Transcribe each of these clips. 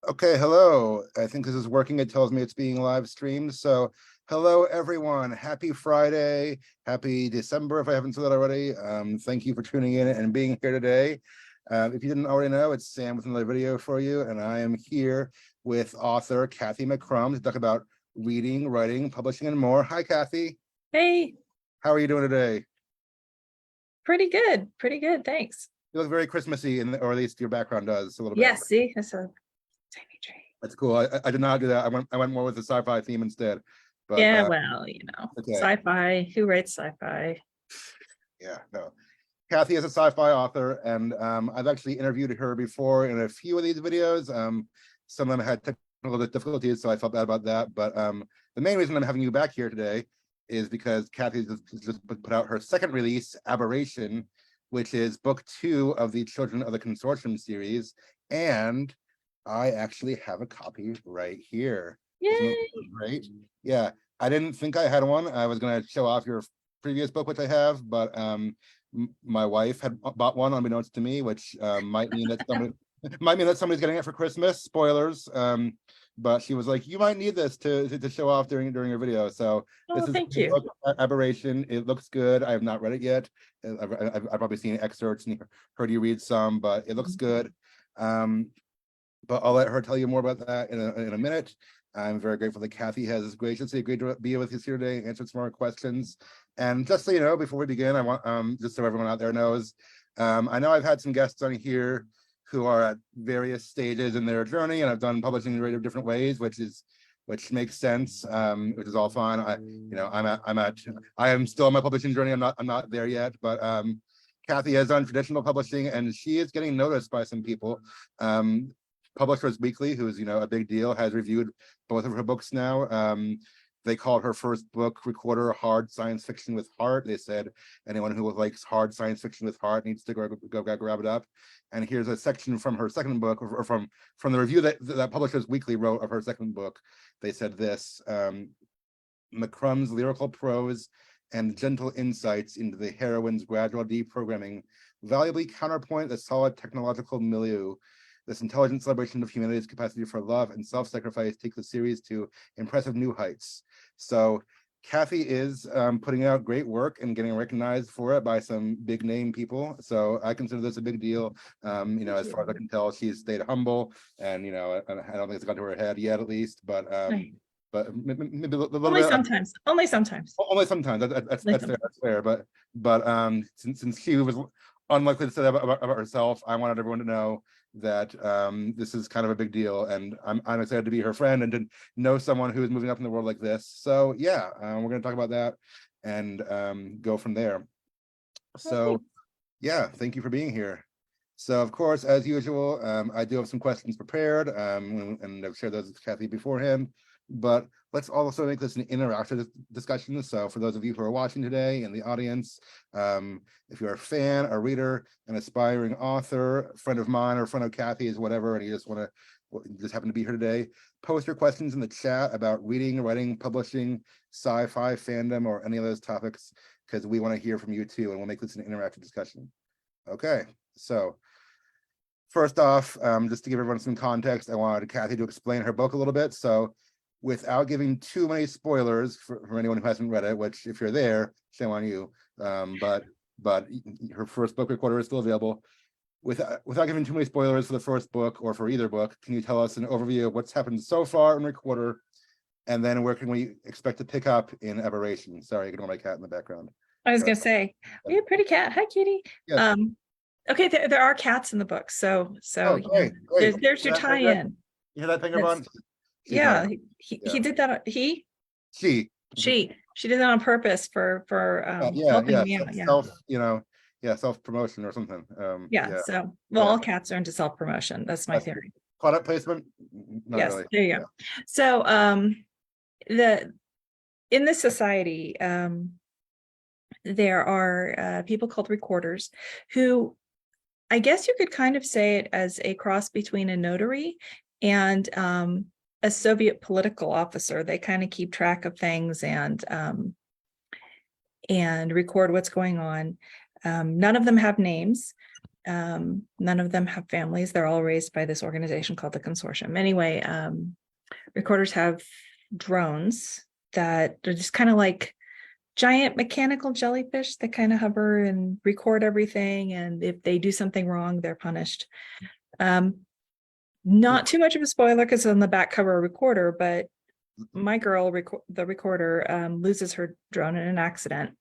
Okay, hello. I think this is working. It tells me it's being live streamed. So hello, everyone. Happy Friday. Happy December, if I haven't said that already. Thank you for tuning in and being here today. If you didn't already know, it's Sam with another video for you. And I am here with author Cathy McCrumb to talk about reading, writing, publishing, and more. Hi, Cathy. Hey, How are you doing today? pretty good. Pretty good. Thanks. You look very Christmassy, or at least your background does a little bit. Yes, see, that's a tiny tree. That's cool. I did not do that. I went more with the sci-fi theme instead. But Yeah, well, okay. Sci-Fi. Who writes sci-fi? Yeah, no. Cathy is a sci-fi author, and I've actually interviewed her before in a few of these videos. Some of them had technical difficulties, so I felt bad about that. But the main reason I'm having you back here today is because Cathy just put out her second release, Aberration, which is book 2 of the Children of the Consortium series, and I actually have a copy right here. Yay! Great. Yeah, I didn't think I had one. I was going to show off your previous book, which I have, but my wife had bought one unbeknownst to me, which might mean that somebody's getting it for Christmas. Spoilers. But she was like, "You might need this to show off during your video." So this is thank you. book, Aberration. It looks good. I have not read it yet. I've probably seen excerpts and heard you read some, but it looks good. But I'll let her tell you more about that in a minute. I'm very grateful that Cathy has graciously agreed to be with us here today and answer some more questions. And just so you know, before we begin, I want just so everyone out there knows, I know I've had some guests on here who are at various stages in their journey, and I've done publishing in various different ways, which makes sense, which is all fine. I am still on my publishing journey. I'm not there yet, but Cathy has done traditional publishing, and she is getting noticed by some people. Publishers Weekly, who's a big deal, has reviewed both of her books now. They called her first book, Recorder, hard science fiction with heart. They said anyone who likes hard science fiction with heart needs to go grab it up. And here's a section from her second book, or from the review that Publishers Weekly wrote of her second book. They said this: McCrumb's lyrical prose and gentle insights into the heroine's gradual deprogramming valuably counterpoint the solid technological milieu. This intelligent celebration of humanity's capacity for love and self-sacrifice takes the series to impressive new heights. So Cathy is putting out great work and getting recognized for it by some big name people. So I consider this a big deal. As far as I can tell, she's stayed humble, and I don't think it's got to her head yet, at least. But maybe a little Only bit. sometimes. Only sometimes. Only sometimes. That's fair. But since she was unlikely to say that about herself, I wanted everyone to know that this is kind of a big deal, and I'm excited to be her friend and to know someone who is moving up in the world like this. So yeah, we're going to talk about that and go from there. So yeah, thank you for being here. So of course, as usual, I do have some questions prepared, and I've shared those with Cathy beforehand. But let's also make this an interactive discussion. So for those of you who are watching today in the audience, if you're a fan, a reader, an aspiring author, a friend of mine or a friend of Cathy's, whatever, and you just happen to be here today, post your questions in the chat about reading, writing, publishing, sci-fi, fandom, or any of those topics, because we want to hear from you too, and we'll make this an interactive discussion. Okay, so first off, just to give everyone some context, I wanted Cathy to explain her book a little bit. So without giving too many spoilers for anyone who hasn't read it, which if you're there, shame on you. But her first book, Recorder, is still available. Without giving too many spoilers for the first book or for either book, can you tell us an overview of what's happened so far in Recorder, and then where can we expect to pick up in Aberration? Sorry, ignore my cat in the background. I was going to say, we have a pretty cat. Hi, kitty. Yes. Okay, there are cats in the book, so great. There's your tie-in. You hear that, Penguin? Yeah, he did that. She did that on purpose for helping me out. Self-promotion or something. So all cats are into self-promotion. That's my theory. Product placement? Not yes, really. there you go. So in this society, there are people called recorders who, I guess you could kind of say it as a cross between a notary and a Soviet political officer. They kind of keep track of things and record what's going on. None of them have names. None of them have families. They're all raised by this organization called the Consortium. Anyway, recorders have drones that are just kind of like giant mechanical jellyfish that kind of hover and record everything. And if they do something wrong, they're punished. Not too much of a spoiler because on the back cover a recorder, but my girl, the recorder, loses her drone in an accident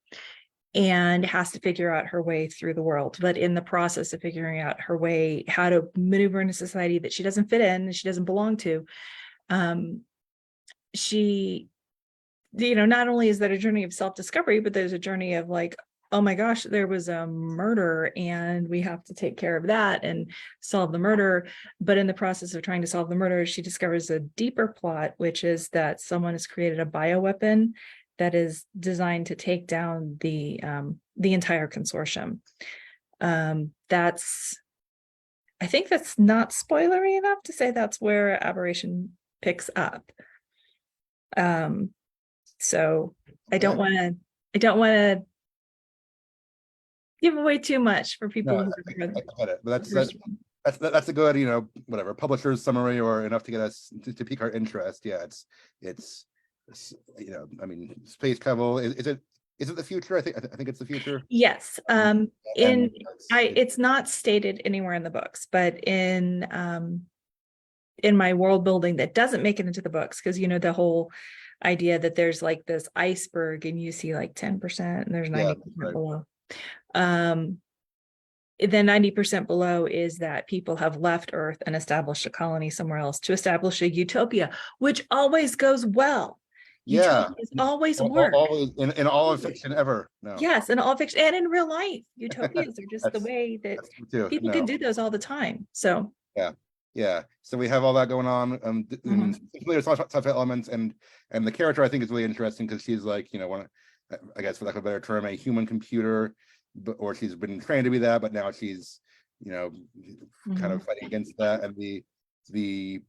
and has to figure out her way through the world. But in the process of figuring out her way, how to maneuver in a society that she doesn't fit in and she doesn't belong to, she, not only is that a journey of self-discovery, but there's a journey of like, oh my gosh, there was a murder and we have to take care of that and solve the murder. But in the process of trying to solve the murder, she discovers a deeper plot, which is that someone has created a bioweapon that is designed to take down the entire consortium. I think that's not spoilery enough to say that's where Aberration picks up. So I don't want to give away too much for people. No, I get it, but that's a good, whatever publisher's summary or enough to get us to pique our interest. Yeah, it's I mean, space travel is it the future? I think it's the future. Yes. It's not stated anywhere in the books, but in my world building that doesn't make it into the books, because the whole idea that there's like this iceberg and you see like 10% and there's 90% right. below. Then 90% below is that people have left Earth and established a colony somewhere else to establish a utopia, which always goes well. Yeah, Utopias always work. Always in all of fiction ever. No. Yes, in all fiction and in real life, utopias are just the way that people can do those all the time. So yeah. So we have all that going on. There's sci-fi elements, and the character I think is really interesting because she's like I guess for lack of a better term, a human computer, or she's been trained to be that, but now she's kind of fighting against that, and the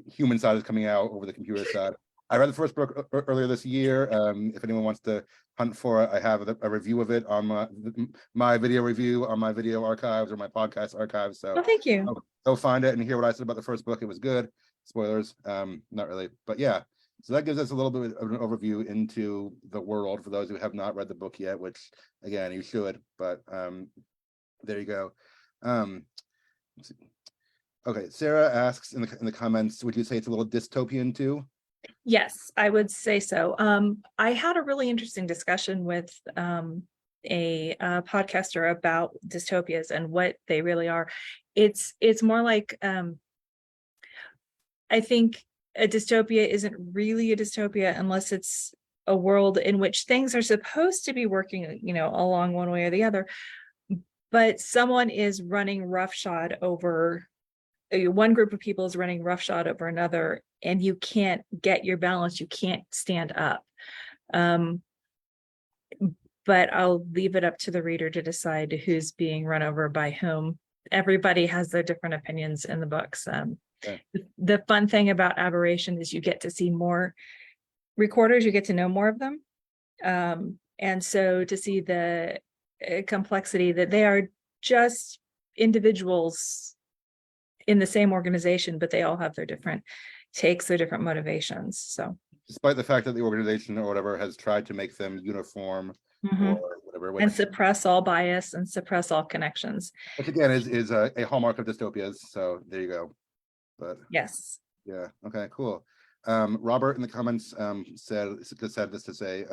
human side is coming out over the computer side. I read the first book earlier this year. If anyone wants to hunt for it, I have a review of it on my video review on my video archives or my podcast archives. So thank you. Go find it and hear what I said about the first book. It was good. Spoilers, not really, but yeah. So that gives us a little bit of an overview into the world for those who have not read the book yet, which again you should. But there you go. Let's see. Okay, Sarah asks in the comments, would you say it's a little dystopian too? Yes, I would say so. I had a really interesting discussion with a podcaster about dystopias and what they really are. It's more like I think a dystopia isn't really a dystopia unless it's a world in which things are supposed to be working, along one way or the other, but someone is running roughshod over. One group of people is running roughshod over another, and you can't get your balance. You can't stand up. But I'll leave it up to the reader to decide who's being run over by whom. Everybody has their different opinions in the books. The fun thing about Aberration is you get to see more recorders, you get to know more of them. And so to see the complexity that they are just individuals in the same organization, but they all have their different takes, their different motivations. So despite the fact that the organization or whatever has tried to make them uniform or whatever, and suppress all bias and suppress all connections, which again is a hallmark of dystopias. So there you go. But yes, yeah, okay, cool. Robert in the comments said this to say,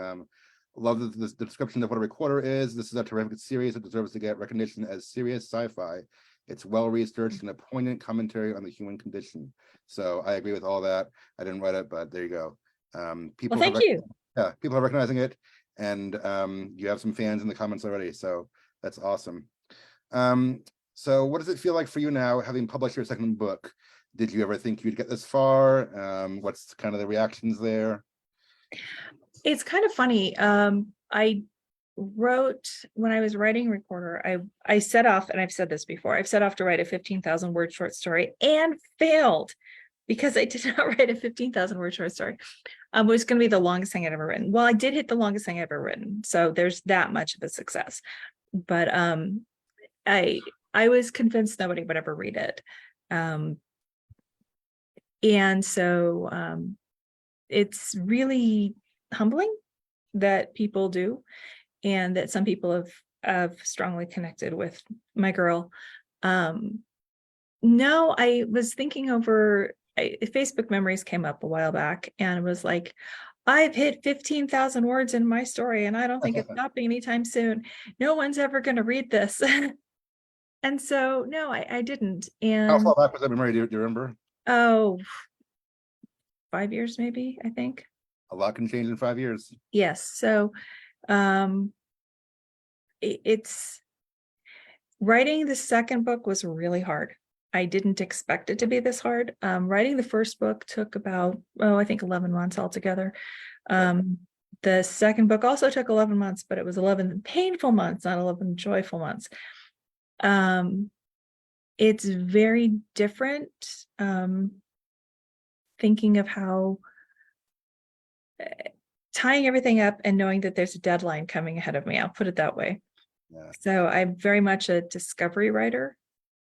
love the description of what a recorder is. This is a terrific series that deserves to get recognition as serious sci-fi. It's well researched and a poignant commentary on the human condition. So I agree with all that. I didn't write it, but there you go. People thank you. Yeah, people are recognizing it, and you have some fans in the comments already. So that's awesome. So what does it feel like for you now, having published your second book? Did you ever think you'd get this far? What's kind of the reactions there? It's kind of funny. I wrote, when I was writing Recorder, I set off, and I've said this before, I've set off to write a 15,000 word short story and failed because I did not write a 15,000 word short story. It was going to be the longest thing I'd ever written. Well, I did hit the longest thing I've ever written. So there's that much of a success. But I was convinced nobody would ever read it. And so it's really humbling that people do, and that some people have strongly connected with my girl. No, I was thinking over, Facebook memories came up a while back, and it was like, I've hit 15,000 words in my story, and I don't think it's stopping anytime soon. No one's ever going to read this. And so, no, I didn't. How And far back was that memory? Do you remember? oh, 5 years, maybe, I think. A lot can change in 5 years. Yes. So, um, it's writing the second book was really hard. I didn't expect it to be this hard. Writing the first book took about, I think 11 months altogether. The second book also took 11 months, but it was 11 painful months, not 11 joyful months. It's very different. Thinking of how tying everything up and knowing that there's a deadline coming ahead of me. I'll put it that way. Yeah. So I'm very much a discovery writer.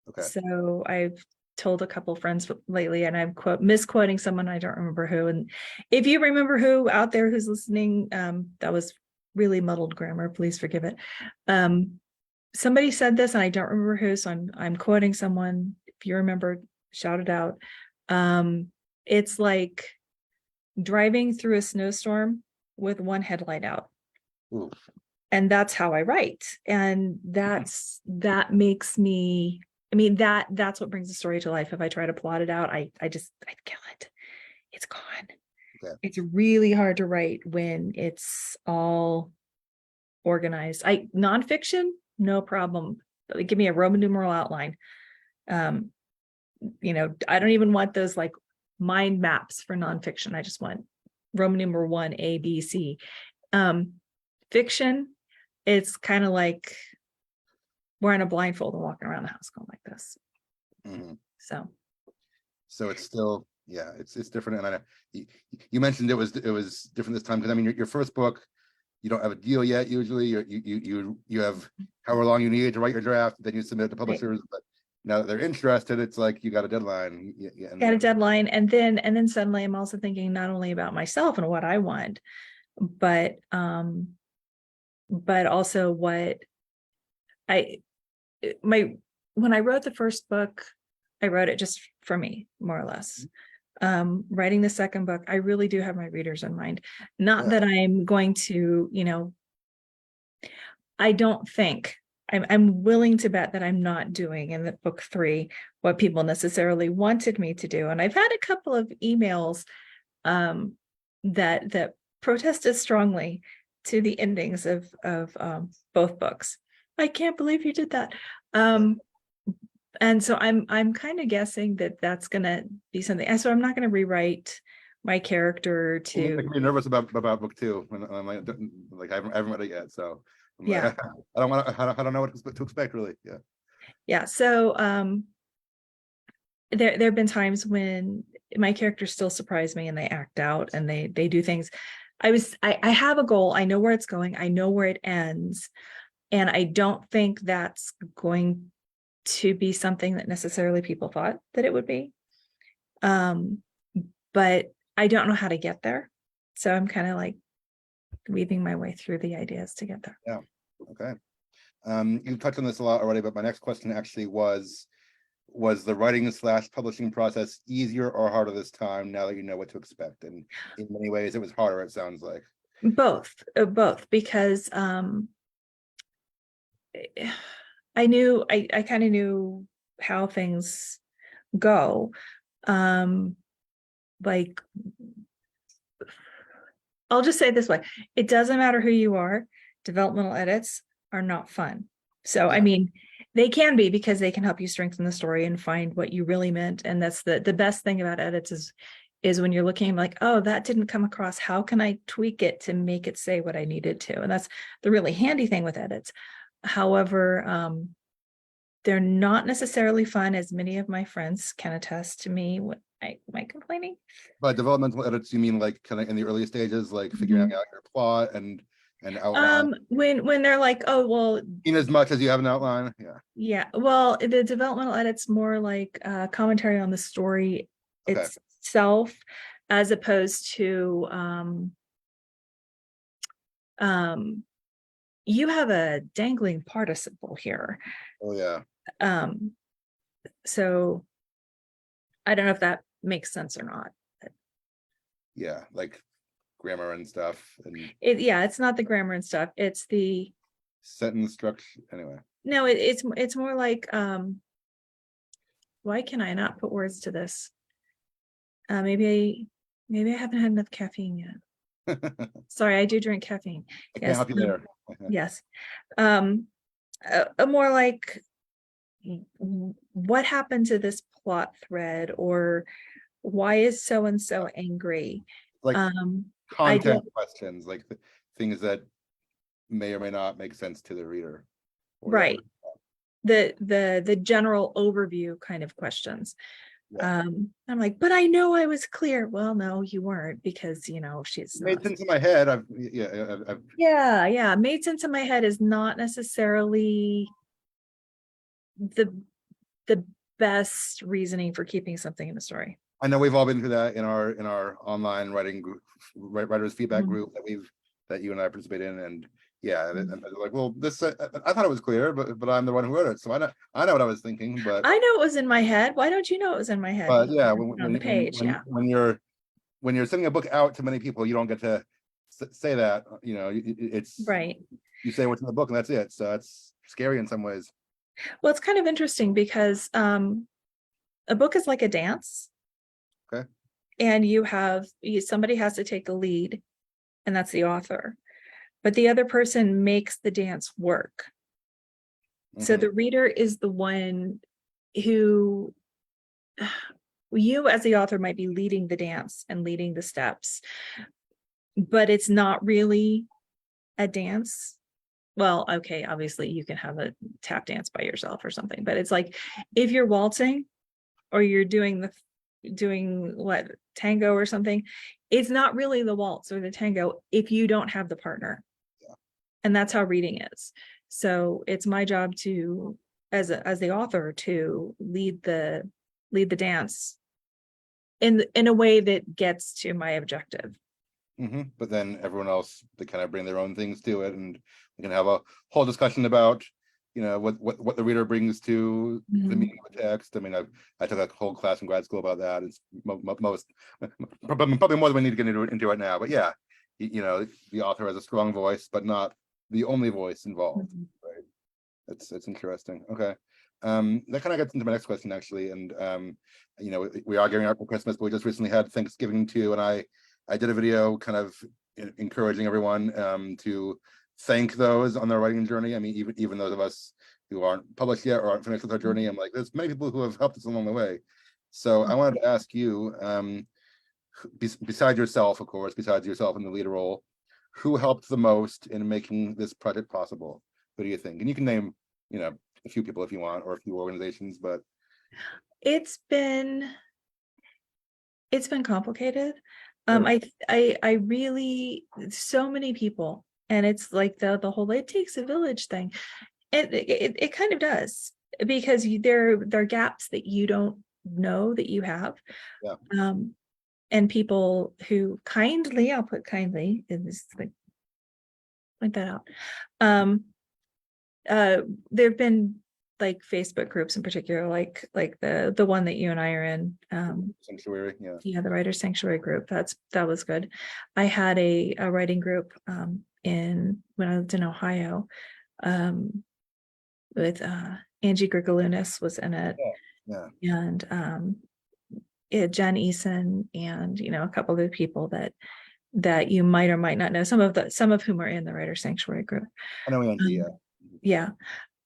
Okay. So I've told a couple of friends lately, and I'm misquoting someone, I don't remember who. And if you remember who out there who's listening, that was really muddled grammar, please forgive it. Somebody said this and I don't remember who, so I'm quoting someone. If you remember, shout it out. It's like driving through a snowstorm with one headlight out. Ooh. And that's how I write. And that makes me, I mean, that's what brings the story to life. If I try to plot it out, I kill it. It's gone. Okay. It's really hard to write when it's all organized. Nonfiction, no problem. Give me a Roman numeral outline. I don't even want those like mind maps for nonfiction. I just want Roman numeral 1, A, B, C. Fiction, it's kind of like wearing a blindfold and walking around the house going like this. Mm-hmm. So it's still, yeah, it's different. And you mentioned it was different this time, because I mean your first book, you don't have a deal yet. Usually you have however long you need to write your draft, then you submit it to publishers. Right. But now that they're interested, it's like you got a deadline. Got a deadline, and then suddenly I'm also thinking not only about myself and what I want, but also what when I wrote the first book, I wrote it just for me, more or less. Writing the second book, I really do have my readers in mind. Not that I'm going to, I don't think, I'm willing to bet that I'm not doing in the book 3 what people necessarily wanted me to do. And I've had a couple of emails that protested strongly to the endings of both books. I can't believe you did that. And so I'm kind of guessing that that's going to be something. So I'm not going to rewrite my character to. You make me nervous about book 2 when I'm like I haven't read it yet, so yeah, I don't know what to expect really. Yeah. So there have been times when my characters still surprise me and they act out and they do things. I have a goal. I know where it's going. I know where it ends, and I don't think that's going to be something that necessarily people thought that it would be. But I don't know how to get there. So I'm kind of like weaving my way through the ideas to get there. Yeah. Okay. You touched on this a lot already, but my next question actually was the writing / publishing process easier or harder this time now that you know what to expect? And in many ways it was harder, it sounds like. Both, because I kind of knew how things go. Like, I'll just say it this way. It doesn't matter who you are. Developmental edits are not fun. So, yeah. I mean, they can be, because they can help you strengthen the story and find what you really meant. And that's the best thing about edits is when you're looking like, oh, that didn't come across. How can I tweak it to make it say what I needed to? And that's the really handy thing with edits. However, they're not necessarily fun, as many of my friends can attest to me. Am I complaining? By developmental edits, you mean like kind of in the early stages, like figuring out your plot and and outline When they're like, oh, well, in as much as you have an outline? Yeah. yeah, well, the developmental edit's more like commentary on the story Okay. itself, as opposed to you have a dangling participle here. Oh yeah. Um, so I don't know if that makes sense or not. Yeah, like grammar and stuff and Yeah, it's not the grammar and stuff. It's the sentence structure. Anyway. no, it's more like why can I not put words to this? Maybe I haven't had enough caffeine yet. Sorry, I do drink caffeine. I can't Yes. help you there. Yes. A more like what happened to this plot thread, or why is so and so angry? Like I content don't questions, like things that may or may not make sense to the reader. right. The general overview kind of questions. Yeah. I'm like, but I know I was clear. Well, no, you weren't, because she's Made not. sense in my head. I've Yeah, made sense in my head is not necessarily the best reasoning for keeping something in the story. I know we've all been through that in our online writing group, writers feedback group that you and I participate in, and yeah, and they're like, well, this I thought it was clear, but I'm the one who wrote it, so I know what I was thinking, but I know it was in my head. Why don't you know it was in my head? yeah, On the page, yeah. when you're sending a book out to many people, you don't get to say that. It's Right. you say what's in the book and that's it. So it's scary in some ways. Well, it's kind of interesting because a book is like a dance. Okay. And somebody has to take the lead, and that's the author. But the other person makes the dance work. So the reader is the one who, you as the author might be leading the dance and leading the steps, but it's not really a dance. Well, okay, obviously you can have a tap dance by yourself or something, but it's like if you're waltzing or you're doing what, tango or something, it's not really the waltz or the tango if you don't have the partner. Yeah. And that's how reading is. So it's my job to, as the author, to lead the dance in a way that gets to my objective. But then everyone else, they kind of bring their own things to it, and we can have a whole discussion about what the reader brings to the meaning of the text. I mean, I took a whole class in grad school about that. It's most probably more than we need to get into it now, but yeah, the author has a strong voice, but not the only voice involved. Right? It's interesting. Okay. That kind of gets into my next question, actually. And we are gearing up for Christmas, but we just recently had Thanksgiving too, and I did a video kind of encouraging everyone to thank those on their writing journey. I mean, even those of us who aren't published yet or aren't finished with our journey, I'm like, there's many people who have helped us along the way. So I wanted to ask you, besides yourself, of course, besides yourself in the lead role, who helped the most in making this project possible? Who do you think? And you can name, a few people if you want, or a few organizations, but it's been complicated. I really, so many people, and it's like the whole "it takes a village" thing. It kind of does, because there are gaps that you don't know that you have. Yeah. And people who kindly, I'll put kindly in this thing, point that out. There have been like Facebook groups in particular, like the one that you and I are in. Sanctuary, yeah. Yeah, the Writers Sanctuary group. That was good. I had a writing group when I lived in Ohio, with Angie Grigalunas was in it. Yeah. And Jen Eason, and a couple of the people that you might or might not know, some of whom are in the Writers Sanctuary group. I know Angie, yeah. Yeah.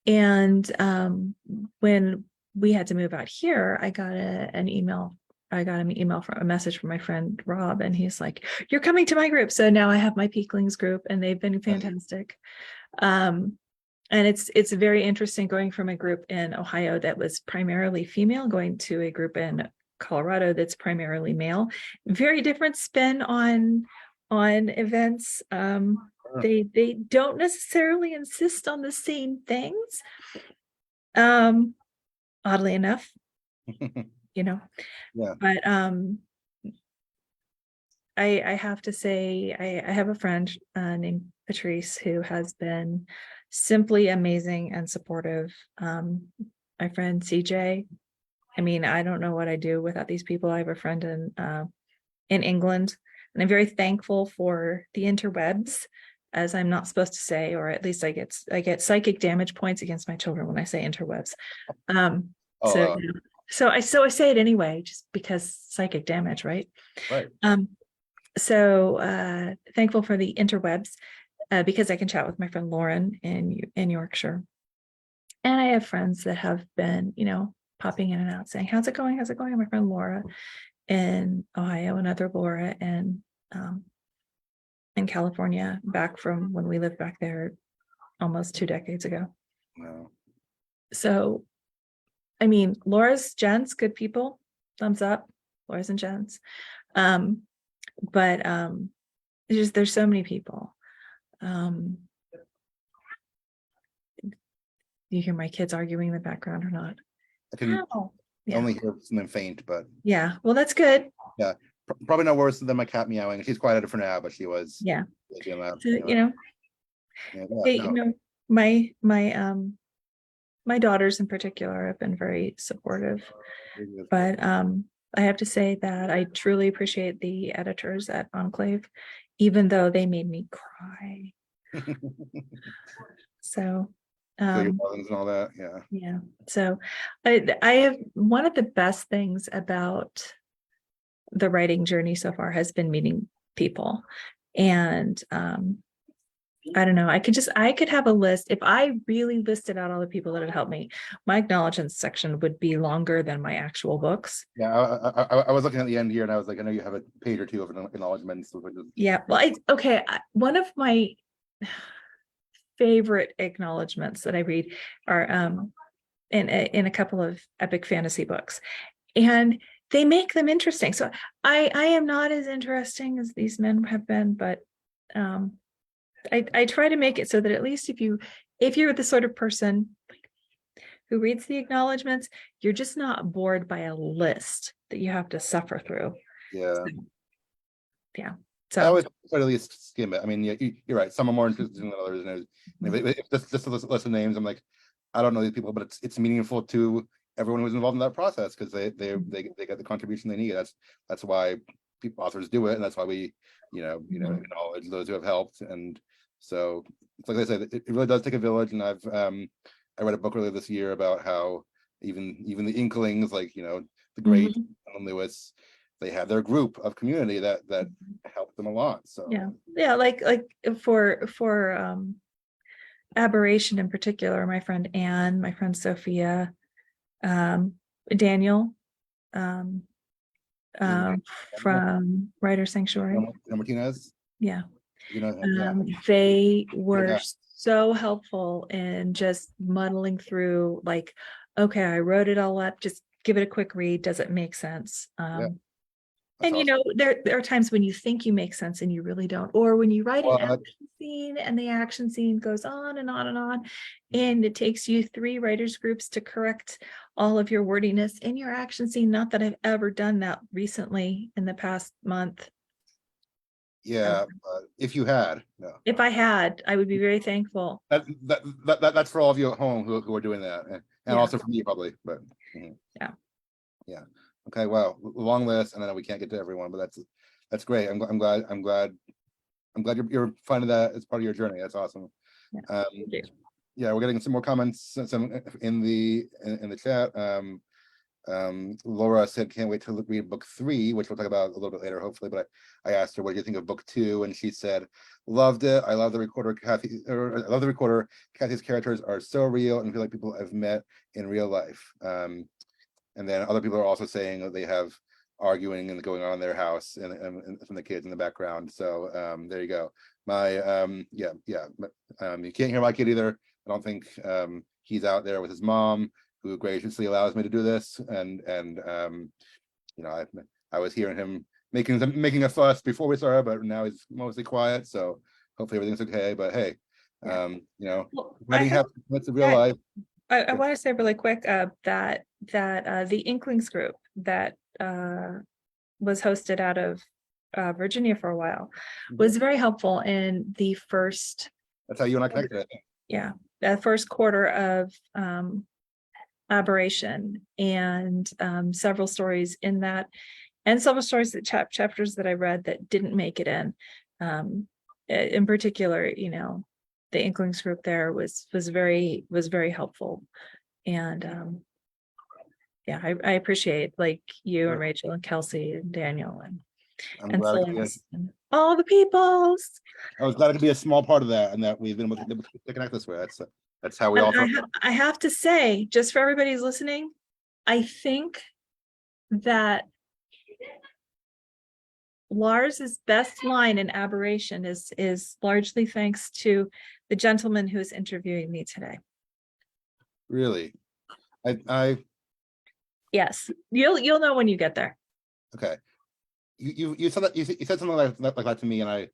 And when we had to move out here, I got an email from a message from my friend Rob, and he's like, "You're coming to my group." So now I have my Peaklings group, and they've been fantastic. And it's very interesting going from a group in Ohio that was primarily female, going to a group in Colorado that's primarily male. Very different spin on events. they don't necessarily insist on the same things. Oddly enough, you know, Yeah. but I have to say I have a friend named Patrice who has been simply amazing and supportive. My friend CJ, I mean, I don't know what I do without these people. I have a friend in England, and I'm very thankful for the interwebs, as I'm not supposed to say, or at least I get psychic damage points against my children when I say interwebs. Oh, So I say it anyway, just because psychic damage, right? right. So thankful for the interwebs because I can chat with my friend Lauren in Yorkshire. And I have friends that have been, popping in and out saying, how's it going? How's it going? And my friend Laura in Ohio, another Laura in California, back from when we lived back there almost 2 decades ago. No. So, I mean, Laura's gents, good people, thumbs up, Laura's and gents. But there's so many people. You hear my kids arguing in the background or not? I can Yeah. only hear something faint, but Yeah, well, that's good. yeah, probably no worse than my cat meowing. She's quieted for now, but she was Yeah. doing that. So, Yeah, no. My daughters in particular have been very supportive, but I have to say that I truly appreciate the editors at Enclave, even though they made me cry. So Your feelings and all that. Yeah. yeah. So I have one of the best things about the writing journey so far has been meeting people. And I don't know, I could have a list. If I really listed out all the people that had helped me, my acknowledgements section would be longer than my actual books. Yeah, I was looking at the end here and I was like, I know you have a page or two of acknowledgements. Yeah, well, one of my favorite acknowledgements that I read are in a couple of epic fantasy books, and they make them interesting. So I am not as interesting as these men have been, but I try to make it so that at least if you're the sort of person who reads the acknowledgements, you're just not bored by a list that you have to suffer through. Yeah. Yeah. I So always try to at least skim it. I mean, yeah, you're right. Some are more interesting than others. And if just a list of names, I'm like, I don't know these people, but it's meaningful to everyone who's involved in that process because they get the contribution they need. That's why authors do it, and that's why we acknowledge those who have helped. And so, like I said, it really does take a village. And I read a book earlier this year about how even the Inklings, like the great Lewis, they have their group of community that helped them a lot. So yeah, like for Aberration in particular, my friend Anne, my friend Sophia, Daniel, from Writer Sanctuary. Martinez. Yeah. They were so helpful in just muddling through, like, okay, I wrote it all up, just give it a quick read. Does it make sense? And awesome. There are times when you think you make sense and you really don't, or when you write an action scene and the action scene goes on and on and on, and it takes you 3 writers groups to correct all of your wordiness in your action scene. Not that I've ever done that recently in the past month. Yeah, if you had, no. If I had, I would be very thankful. That's for all of you at home who are doing that, and also for me probably, but yeah. Okay, well, long list, and I know we can't get to everyone, but that's great. I'm glad you're finding that as part of your journey. That's awesome. Yeah, we're getting some more comments in the chat. Laura said can't wait to read book 3, which we'll talk about a little bit later, hopefully. But I asked her what do you think of book 2, and she said loved it. I love the recorder Cathy. I love the recorder. Cathy's characters are so real and feel like people I've met in real life. And then other people are also saying that they have arguing and going on in their house and from the kids in the background. So there you go. You can't hear my kid either. I don't think he's out there with his mom, who graciously allows me to do this. And I was hearing him making a fuss before we started, but now he's mostly quiet. So hopefully everything's okay, but hey, Yeah. you know, Well, wedding happens, it's a real yeah, life. I want to say really quick that the Inklings group that was hosted out of Virginia for a while was very helpful in the first, That's how you and I connected, I think. yeah, the first quarter of Aberration, and several stories in that, and several stories that chapters that I read that didn't make it in. In particular, you know, the Inklings group there was very helpful, and yeah, I appreciate like you and Rachel and Kelsey and Daniel I'm and glad I could be, Celeste and all the peoples. I was glad I could be a small part of that, and that we've been able to connect this way. That's how we And all felt. I have to say, just for everybody who's listening, I think that Lars's best line in Aberration is largely thanks to the gentleman who's interviewing me today. Really, I Yes, you'll know when you get there. okay. You said that you said something like that to me, and I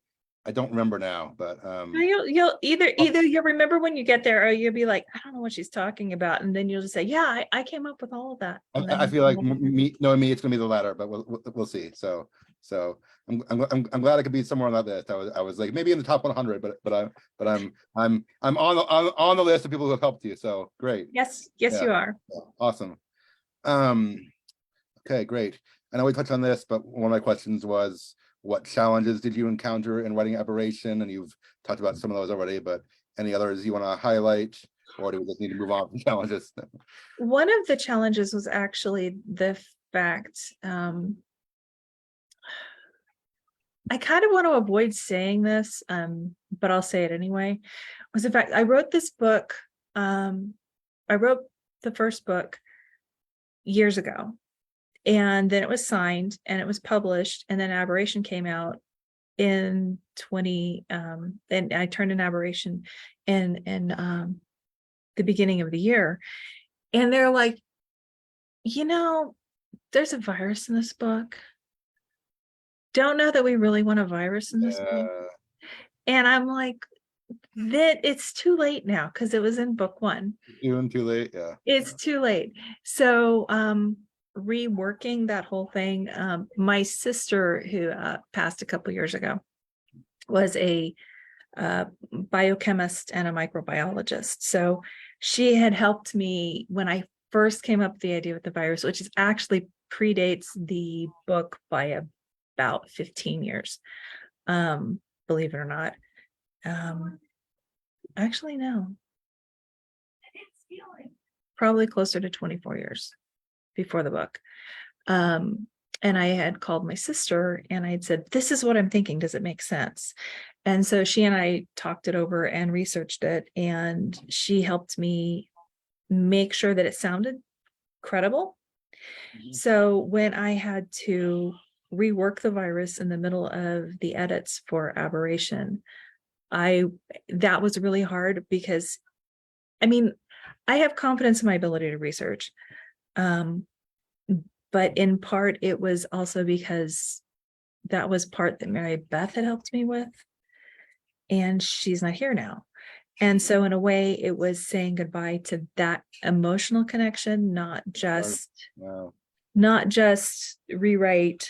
don't remember now, but You'll either you'll remember when you get there, or you'll be like, I don't know what she's talking about, and then you'll just say, yeah, I came up with all of that. And I then feel like knowing me, it's gonna be the latter, but we'll see. So I'm glad I could be somewhere on that list. I was like maybe in the top 100, but I'm on the list of people who have helped you. So great. yes, Yeah. you are. Awesome. Okay, great. I know we touched on this, but one of my questions was, what challenges did you encounter in writing Aberration? And you've talked about some of those already, but any others you want to highlight, or do we just need to move on from challenges? One of the challenges was actually the fact, I kind of want to avoid saying this, but I'll say it anyway, was the fact I wrote this book. I wrote the first book years ago, and then it was signed and it was published, and then Aberration came out in 20 and I turned in Aberration in the beginning of the year, and they're like, you know, there's a virus in this book. Don't know that we really want a virus in this book. And I'm like, that it's too late now because it was in book one. Doing too late, yeah. It's too late. So reworking that whole thing. My sister, who passed a couple years ago, was a biochemist and a microbiologist. So she had helped me when I first came up with the idea with the virus, which is actually predates the book by about 15 years. Believe it or not. Actually, no. Probably closer to 24 years before the book. And I had called my sister and I had said, this is what I'm thinking. Does it make sense? And so she and I talked it over and researched it. And she helped me make sure that it sounded credible. So when I had to rework the virus in the middle of the edits for Aberration, that was really hard because, I mean, I have confidence in my ability to research. But in part, it was also because that was part that Mary Beth had helped me with, and she's not here now. And so in a way, it was saying goodbye to that emotional connection, not just rewrite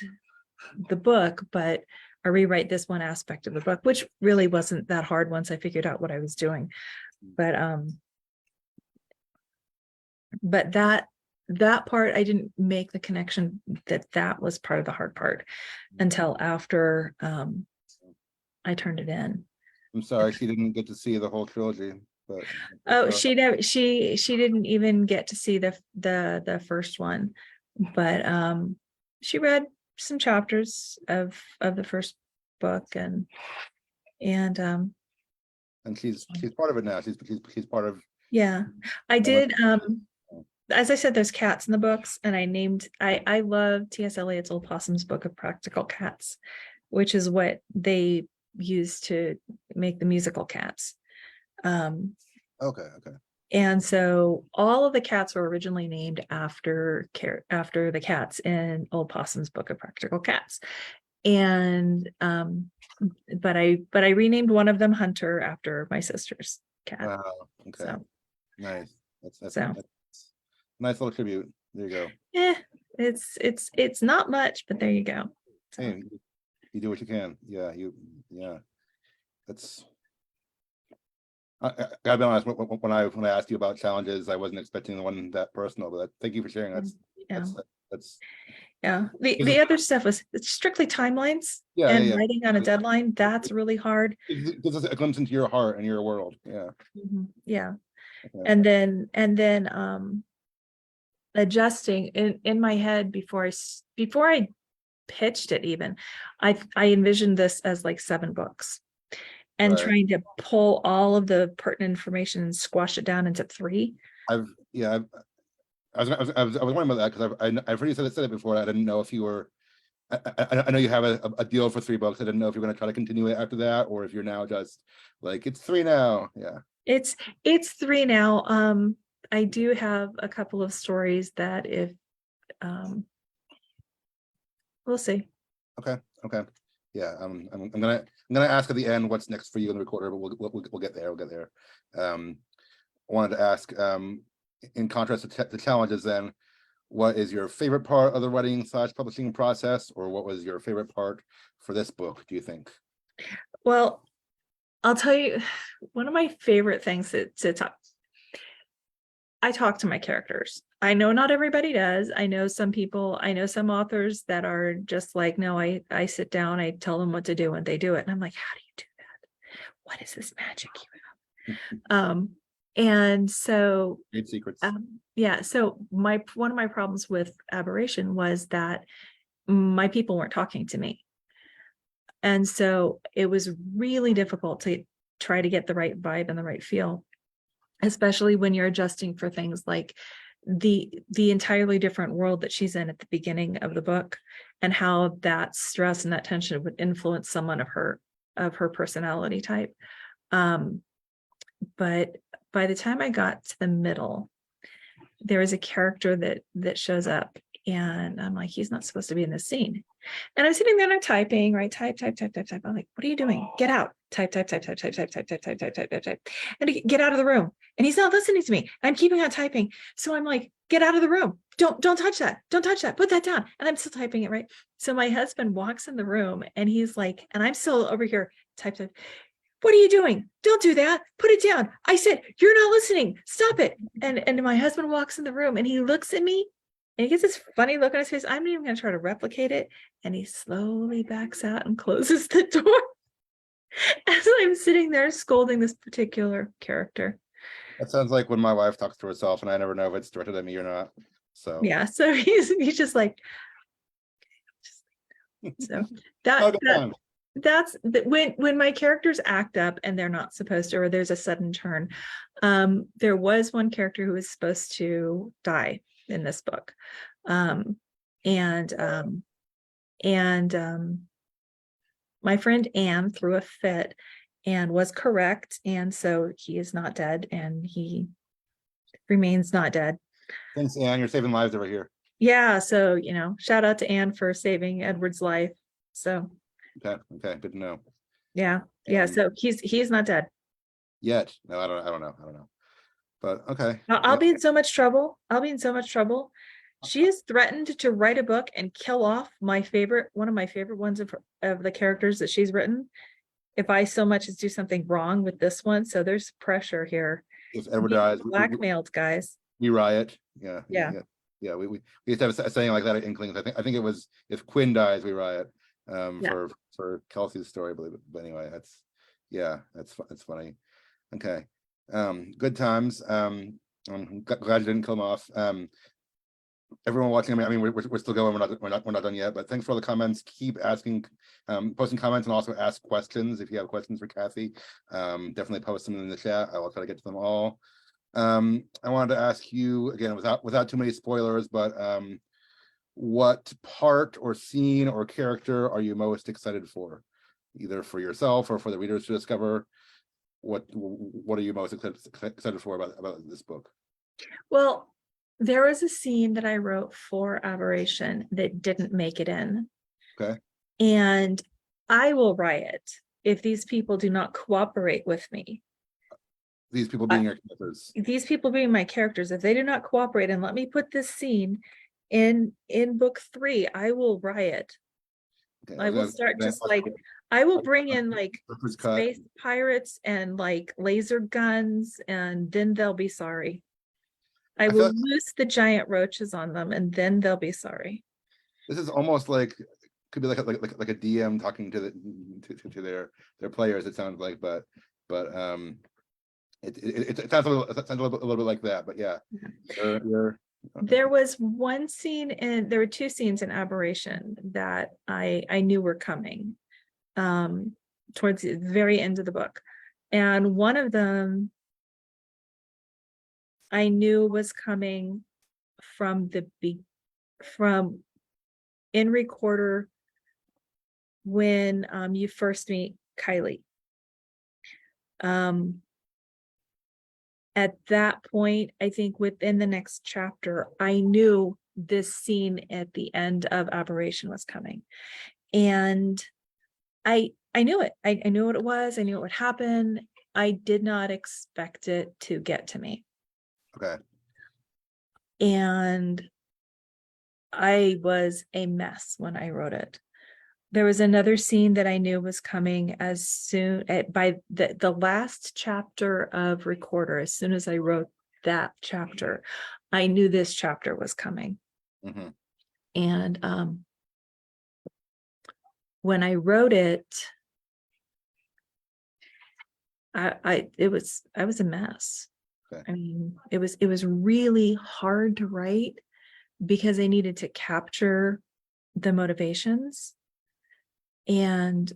the book, but rewrite this one aspect of the book, which really wasn't that hard once I figured out what I was doing. But that part, I didn't make the connection that was part of the hard part until after I turned it in. I'm sorry she didn't get to see the whole trilogy, but she didn't even get to see the first one, but she read some chapters of the first book, and she's part of it now. She's part of. Yeah, I did. As I said, there's cats in the books, and I love T.S. Eliot's Old Possum's Book of Practical Cats, which is what they used to make the musical Cats. Okay. And so all of the cats were originally named after the cats in Old Possum's Book of Practical Cats. And but I renamed one of them Hunter after my sister's cat. Wow. Okay. So Nice. That's so a nice little tribute. There you go. it's not much, but there you go. So, Hey, you do what you can. Yeah. That's. I gotta be honest. When I asked you about challenges, I wasn't expecting the one that personal. But thank you for sharing. yeah. That's Yeah. gives The us, other stuff was it's strictly timelines and yeah. writing on a deadline. That's really hard. It gives us a glimpse into your heart and your world. Yeah. Yeah. Okay. And then adjusting in my head before I pitched it even, I envisioned this as like 7 books and Right. trying to pull all of the pertinent information and squash it down into 3. I was wondering about that because I've heard you said it before. I didn't know if you were. I know you have a deal for 3 books. I didn't know if you're going to try to continue it after that, or if you're now just like it's 3 now. Yeah. It's 3 now. I do have a couple of stories that if we'll see. Okay. Yeah. I'm gonna ask at the end what's next for you in the recorder, but we'll get there. We'll get there. I wanted to ask, in contrast to the challenges, then, what is your favorite part of the writing/publishing process, or what was your favorite part for this book, do you think? Well, I'll tell you, one of my favorite things to talk. I talk to my characters. I know not everybody does. I know some authors that are just like, no, I sit down, I tell them what to do and they do it. And I'm like, how do you do that? What is this magic you have? And so Great secrets. yeah, so one of my problems with Aberration was that my people weren't talking to me. And so it was really difficult to try to get the right vibe and the right feel, especially when you're adjusting for things like the entirely different world that she's in at the beginning of the book, and how that stress and that tension would influence someone of her personality type. But by the time I got to the middle, there is a character that shows up, and I'm like, he's not supposed to be in this scene. And I'm sitting there and I'm typing, right? Type. I'm like, what are you doing? Get out. Type. And get out of the room. And he's not listening to me. I'm keeping on typing. So I'm like, get out of the room. Don't touch that. Don't touch that. Put that down. And I'm still typing it, right? So my husband walks in the room and he's like, and I'm still over here, type. What are you doing? Don't do that. Put it down. I said, you're not listening. Stop it. And my husband walks in the room and he looks at me and he gets this funny look on his face. I'm not even going to try to replicate it. And he slowly backs out and closes the door as I'm sitting there scolding this particular character. That sounds like when my wife talks to herself, and I never know if it's directed at me or not. So yeah, so he's just like, so that's when my characters act up and they're not supposed to, or there's a sudden turn. There was one character who was supposed to die in this book, and my friend Anne threw a fit and was correct, and so he is not dead, and he remains not dead. Thanks, Anne. You're saving lives over here. Yeah, so shout out to Anne for saving Edward's life. So Okay, good to know. yeah, so he's not dead yet. No, I don't know. But okay. I'll be in so much trouble. She has threatened to write a book and kill off one of my favorite ones of the characters that she's written, if I so much as do something wrong with this one. So there's pressure here. If Edward dies, blackmailed, guys. We riot. Yeah. We used to have a saying like that at Inklings. I think it was, if Quinn dies, we riot. For Kelsey's story, but anyway, that's funny. Okay. Good times. I'm glad you didn't kill him off. Everyone watching, I mean, we're still going. We're not done yet. But thanks for all the comments. Keep asking, posting comments, and also ask questions if you have questions for Cathy. Definitely post them in the chat. I will try to get to them all. I wanted to ask you again, without too many spoilers, but what part or scene or character are you most excited for, either for yourself or for the readers to discover? What are you most excited for about this book? Well, there was a scene that I wrote for Aberration that didn't make it in. Okay. And I will riot if these people do not cooperate with me. These people being your characters. These people being my characters, if they do not cooperate and let me put this scene in book 3, I will riot. Okay, I will start just like, I will bring in like space pirates and like laser guns, and then they'll be sorry. I will loose the giant roaches on them, and then they'll be sorry. This is almost like, could be like a DM talking to their players. It sounds like, but it sounds a little bit like that. But yeah, There was one scene there were 2 scenes in Aberration that I knew were coming towards the very end of the book. And one of them I knew was coming from from in Recorder when you first meet Kylie. At that point, I think within the next chapter, I knew this scene at the end of Aberration was coming. And I knew it. I knew what it was. I knew it would happen. I did not expect it to get to me. Okay. And I was a mess when I wrote it. There was another scene that I knew was coming as soon by the last chapter of Recorder. As soon as I wrote that chapter, I knew this chapter was coming. Mm-hmm. And when I wrote it, I was a mess. Okay. I mean, it was really hard to write because I needed to capture the motivations and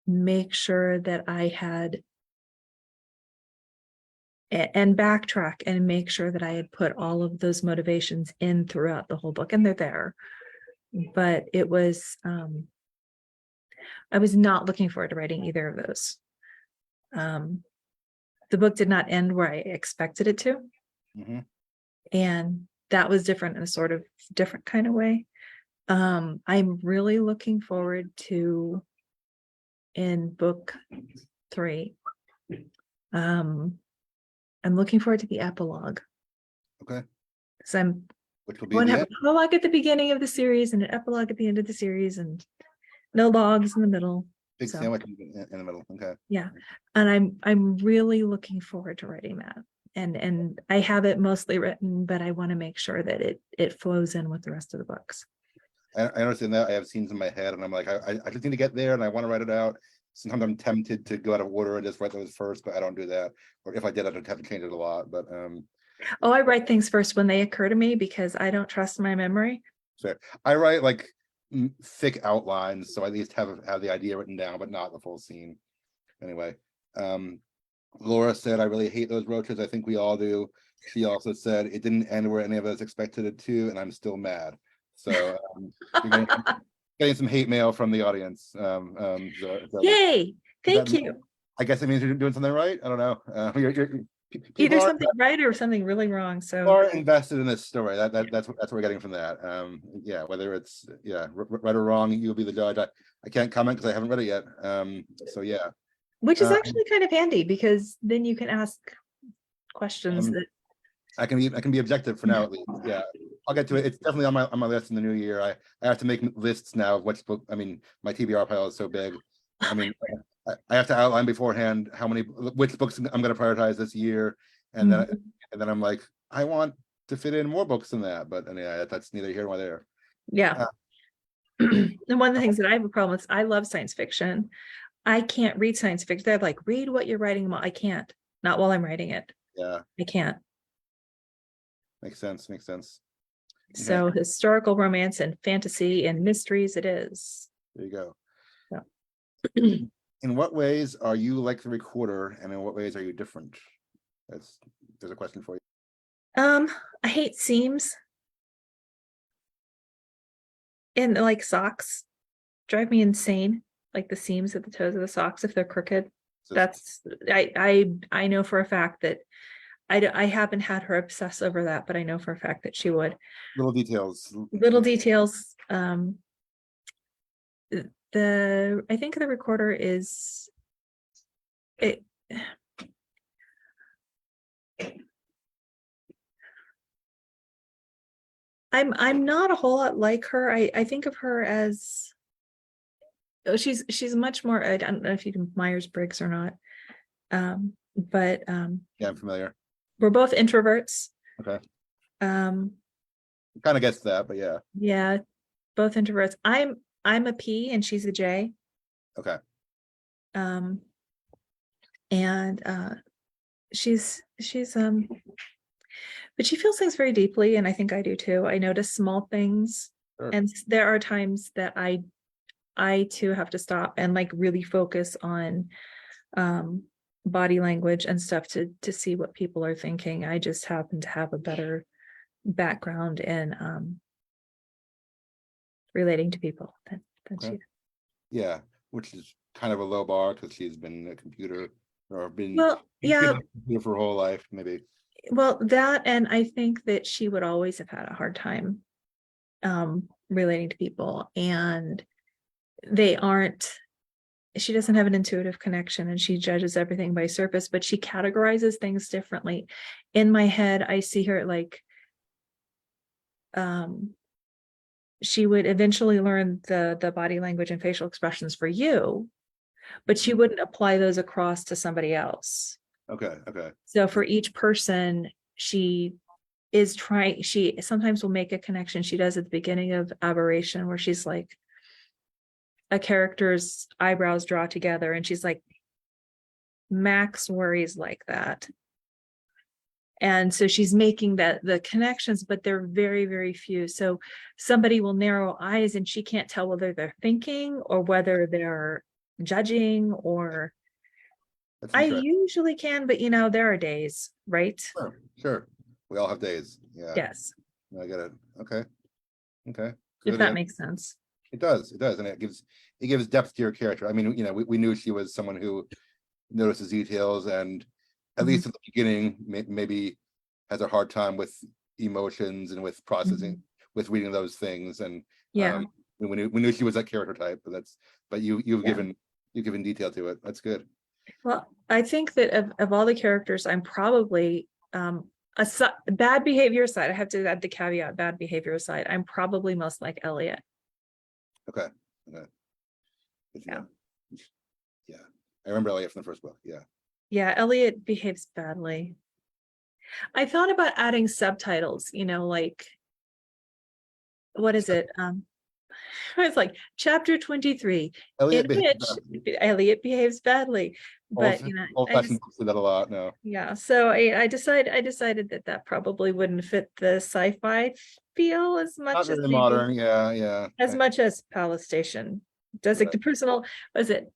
make sure that I had and backtrack and make sure that I had put all of those motivations in throughout the whole book, and they're there. But it was I was not looking forward to writing either of those. The book did not end where I expected it to. Mm-hmm. And that was different in a sort of different kind of way. I'm really looking forward to in book 3. I'm looking forward to the epilogue. Okay. Because Which will I be want to the have end? a prologue at the beginning of the series and an epilogue at the end of the series, and no logs in the middle. Big So, sandwich in the middle. Okay. yeah. And I'm really looking forward to writing that. And I have it mostly written, but I want to make sure that it flows in with the rest of the books. I understand that. I have scenes in my head, and I'm like, I just need to get there, and I want to write it out. Sometimes I'm tempted to go out of order and just write those first, but I don't do that. Or if I did, I'd have to change it a lot. But Oh, I write things first when they occur to me because I don't trust my memory. so I write like thick outlines, so I at least have the idea written down, but not the full scene. Anyway, Laura said, I really hate those roaches. I think we all do. She also said it didn't end where any of us expected it to, and I'm still mad. So you're getting some hate mail from the audience. Yay! Thank you. I guess it means you're doing something right. I don't know. Either something right or something really wrong. So are invested in this story. That's what we're getting from that. Yeah, whether it's right or wrong, you'll be the judge. I can't comment because I haven't read it yet. So yeah. Which is actually kind of handy because then you can ask questions that I can be objective for now at least. Yeah, I'll get to it. It's definitely on my list in the new year. I have to make lists now of which book. I mean, my TBR pile is so big. I mean, I have to outline beforehand which books I'm going to prioritize this year, and then I'm like, I want to fit in more books than that. But anyway, that's neither here nor there. yeah. And one of the things that I have a problem with, I love science fiction. I can't read science fiction. They're like, read what you're writing about. I can't. Not while I'm writing it. Yeah, I can't. makes sense. So historical romance and fantasy and mysteries it is. There you go. Yeah. In what ways are you like the Recorder, and in what ways are you different? There's a question for you. I hate seams. And like socks drive me insane. Like the seams at the toes of the socks, if they're crooked. That's I know for a fact that I haven't had her obsess over that, but I know for a fact that she would. Little details. Little details. I think the recorder is it. I'm not a whole lot like her. I think of her as, oh, she's much more, I don't know if you can Myers-Briggs or not. But Yeah, I'm familiar. we're both introverts. Okay. Um, Kind of gets that, but yeah. yeah, both introverts. I'm a P and she's a J. Okay. Um, and she's but she feels things very deeply, and I think I do too. I notice small things, Sure. and there are times that I too have to stop and like really focus on body language and stuff to see what people are thinking. I just happen to have a better background in relating to people than Okay. she. Yeah, which is kind of a low bar because she's been a computer or been Well, yeah, a computer for her whole life, maybe. well, that, and I think that she would always have had a hard time relating to people, and they aren't, she doesn't have an intuitive connection, and she judges everything by surface, but she categorizes things differently. In my head, I see her like she would eventually learn the body language and facial expressions for you, but she wouldn't apply those across to somebody else. Okay. Okay. So for each person, she sometimes will make a connection. She does at the beginning of Aberration, where she's like, a character's eyebrows draw together, and she's like, Max worries like that. And so she's making the connections, but they're very, very few. So somebody will narrow eyes and she can't tell whether they're thinking or whether they're judging, or That's I interesting. usually can, but there are days, right? Sure. Sure. We all have days. Yeah. Yes, I get it. Okay. Okay. if Good. that Yeah. makes sense. It does. It does. And it gives depth to your character. I mean, we knew she was someone who notices details, and at Mhm. least at the beginning, maybe has a hard time with emotions and with processing, with reading those things. And Yeah. we knew she was that character type, but you've Yeah. given detail to it. That's good. Well, I think that of all the characters, I'm probably bad behavior aside, I have to add the caveat, bad behavior aside, I'm probably most like Elliot. Okay. Okay. Good to Yeah. know. Yeah. I remember Elliot from the first book. Yeah. Yeah, Elliot behaves badly. I thought about adding subtitles, like, what is it? I was like, chapter 23, Elliot in behaves which Elliot behaves badly. But old I just, fashioned books do that a lot. No. yeah. So I decided that probably wouldn't fit the sci-fi feel as Not much as very maybe modern. Yeah. Yeah. as much as Palace Station. Right. Personal, was it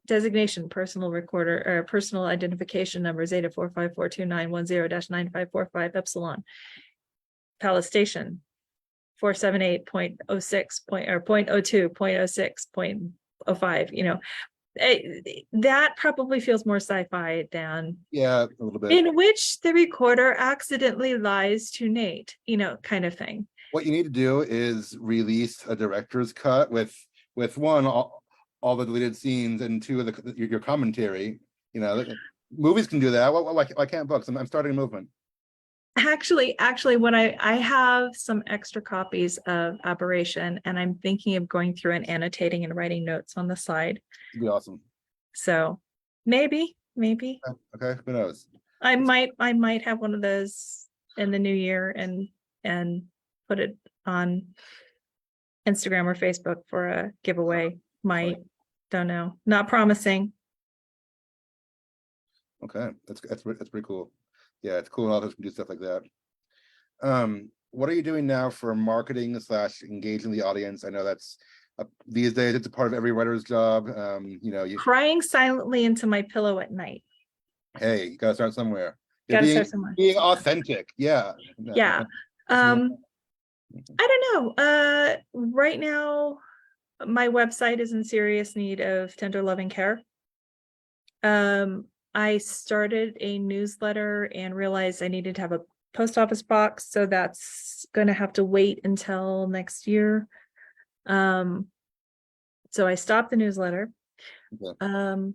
designation personal recorder or personal identification number Zeta 4542910-9545 Epsilon. Palace Station 478.06 or 0.02, 0.06, 0.05, that probably feels more sci-fi than Yeah, a little bit. in which the recorder accidentally lies to Nate, kind of thing. What you need to do is release a director's cut with one all the deleted scenes, and two of your commentary. Movies can do that. Why can't books? I'm starting a movement. Actually, when I have some extra copies of Aberration, and I'm thinking of going through and annotating and writing notes on the side. It'd be awesome. So maybe Okay, who knows? I might have one of those in the new year and put it on Instagram or Facebook for a giveaway. Might, don't know, not promising. Okay, that's pretty cool. Yeah, it's cool when authors can do stuff like that. What are you doing now for marketing / engaging the audience? I know that's these days it's a part of every writer's job. You Crying silently into my pillow at night. Hey, you gotta start somewhere. Gotta start somewhere. Being authentic. Yeah. Yeah. I don't know. Right now, my website is in serious need of tender loving care. I started a newsletter and realized I needed to have a post office box, so that's going to have to wait until next year. So I stopped the newsletter. Okay.